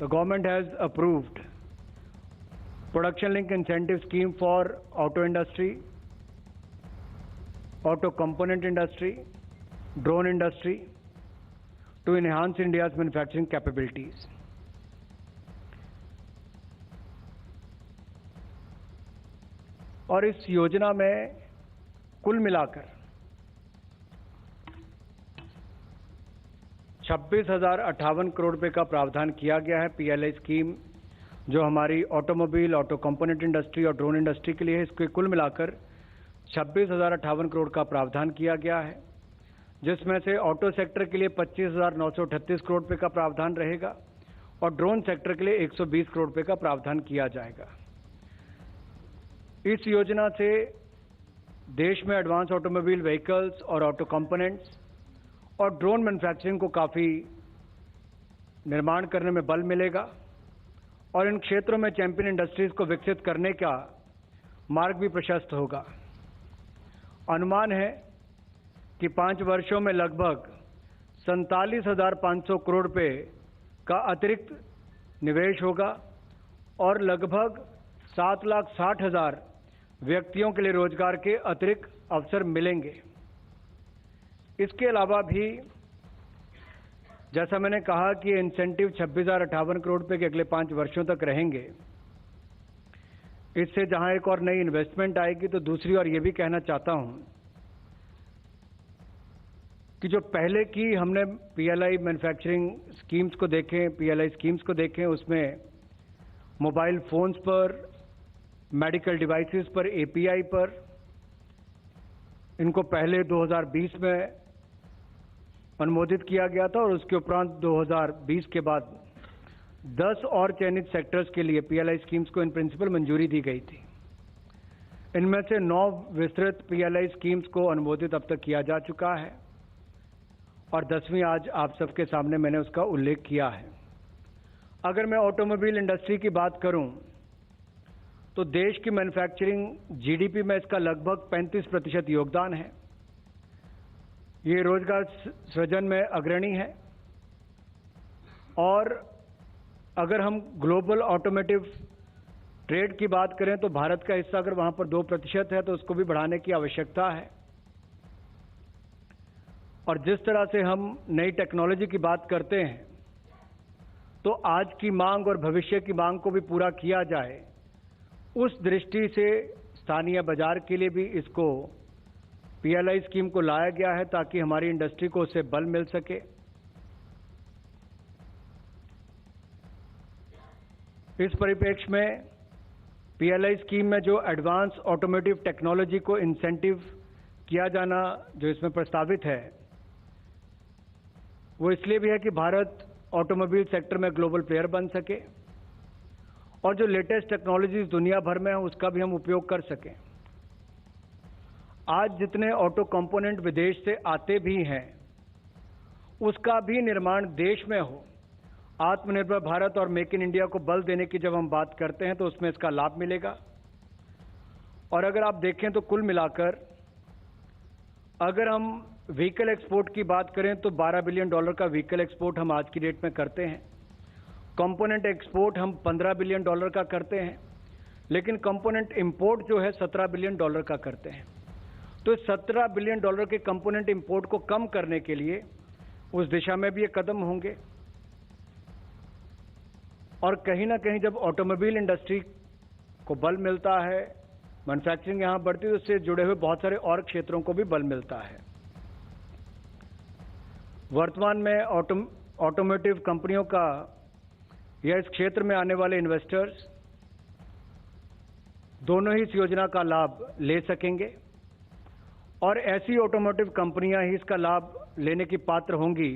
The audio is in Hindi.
the government has approved production link incentive scheme for auto industry, auto component industry, drone industry to enhance India's manufacturing capabilities. और इस योजना में कुल मिलाकर 26,058 करोड़ रुपए का प्रावधान किया गया है पीएलआई स्कीम, जो हमारी ऑटोमोबाइल, ऑटो कंपोनेंट इंडस्ट्री और ड्रोन इंडस्ट्री के लिए है। इसके कुल मिलाकर 26,058 करोड़ का प्रावधान किया गया है, जिसमें से ऑटो सेक्टर के लिए 25,938 करोड़ रुपए का प्रावधान रहेगा और ड्रोन सेक्टर के लिए 120 करोड़ रुपए का प्रावधान किया जाएगा। इस योजना से देश में एडवांस ऑटोमोबाइल व्हीकल्स और ऑटो कंपोनेंट्स और ड्रोन मैन्युफैक्चरिंग को काफ़ी निर्माण करने में बल मिलेगा और इन क्षेत्रों में चैंपियन इंडस्ट्रीज को विकसित करने का मार्ग भी प्रशस्त होगा। अनुमान है कि 5 वर्षों में लगभग 47,500 करोड़ रुपए का अतिरिक्त निवेश होगा और लगभग 7,60,000 व्यक्तियों के लिए रोजगार के अतिरिक्त अवसर मिलेंगे। इसके अलावा भी जैसा मैंने कहा कि इंसेंटिव 26,058 करोड़ रुपए के अगले 5 वर्षों तक रहेंगे। इससे जहां एक और नई इन्वेस्टमेंट आएगी, तो दूसरी ओर ये भी कहना चाहता हूं कि जो पहले की हमने पीएलआई मैन्युफैक्चरिंग स्कीम्स को देखें, पीएलआई स्कीम्स को देखें, उसमें मोबाइल फोन्स पर, मेडिकल डिवाइसेस पर, एपीआई पर, इनको पहले 2020 में अनुमोदित किया गया था और उसके उपरांत 2020 के बाद 10 और चयनित सेक्टर्स के लिए पीएलआई स्कीम्स को इन प्रिंसिपल मंजूरी दी गई थी। इनमें से 9 विस्तृत पीएलआई स्कीम्स को अनुमोदित अब तक किया जा चुका है और 10वीं आज आप सबके सामने मैंने उसका उल्लेख किया है। अगर मैं ऑटोमोबाइल इंडस्ट्री की बात करूं तो देश की मैन्युफैक्चरिंग जीडीपी में इसका लगभग 35% योगदान है। ये रोजगार सृजन में अग्रणी है और अगर हम ग्लोबल ऑटोमोटिव ट्रेड की बात करें तो भारत का हिस्सा अगर वहां पर 2% है तो उसको भी बढ़ाने की आवश्यकता है। और जिस तरह से हम नई टेक्नोलॉजी की बात करते हैं तो आज की मांग और भविष्य की मांग को भी पूरा किया जाए, उस दृष्टि से स्थानीय बाजार के लिए भी इसको पीएलआई स्कीम को लाया गया है ताकि हमारी इंडस्ट्री को उससे बल मिल सके। इस परिप्रेक्ष्य में पीएलआई स्कीम में जो एडवांस ऑटोमोटिव टेक्नोलॉजी को इंसेंटिव किया जाना जो इसमें प्रस्तावित है, वो इसलिए भी है कि भारत ऑटोमोबाइल सेक्टर में ग्लोबल प्लेयर बन सके और जो लेटेस्ट टेक्नोलॉजीज दुनिया भर में है उसका भी हम उपयोग कर सकें। आज जितने ऑटो कंपोनेंट विदेश से आते भी हैं, उसका भी निर्माण देश में हो। आत्मनिर्भर भारत और मेक इन इंडिया को बल देने की जब हम बात करते हैं तो उसमें इसका लाभ मिलेगा। और अगर आप देखें तो कुल मिलाकर अगर हम व्हीकल एक्सपोर्ट की बात करें तो $12 बिलियन का व्हीकल एक्सपोर्ट हम आज की डेट में करते हैं। कंपोनेंट एक्सपोर्ट हम $15 बिलियन का करते हैं, लेकिन कंपोनेंट इंपोर्ट जो है $17 बिलियन का करते हैं। तो $17 बिलियन के कंपोनेंट इंपोर्ट को कम करने के लिए उस दिशा में भी ये कदम होंगे। और कहीं ना कहीं जब ऑटोमोबाइल इंडस्ट्री को बल मिलता है, मैन्युफैक्चरिंग यहां बढ़ती है, तो उससे जुड़े हुए बहुत सारे और क्षेत्रों को भी बल मिलता है। वर्तमान में ऑटोमोटिव कंपनियों का या इस क्षेत्र में आने वाले इन्वेस्टर्स दोनों ही इस योजना का लाभ ले सकेंगे और ऐसी ऑटोमोटिव कंपनियां ही इसका लाभ लेने की पात्र होंगी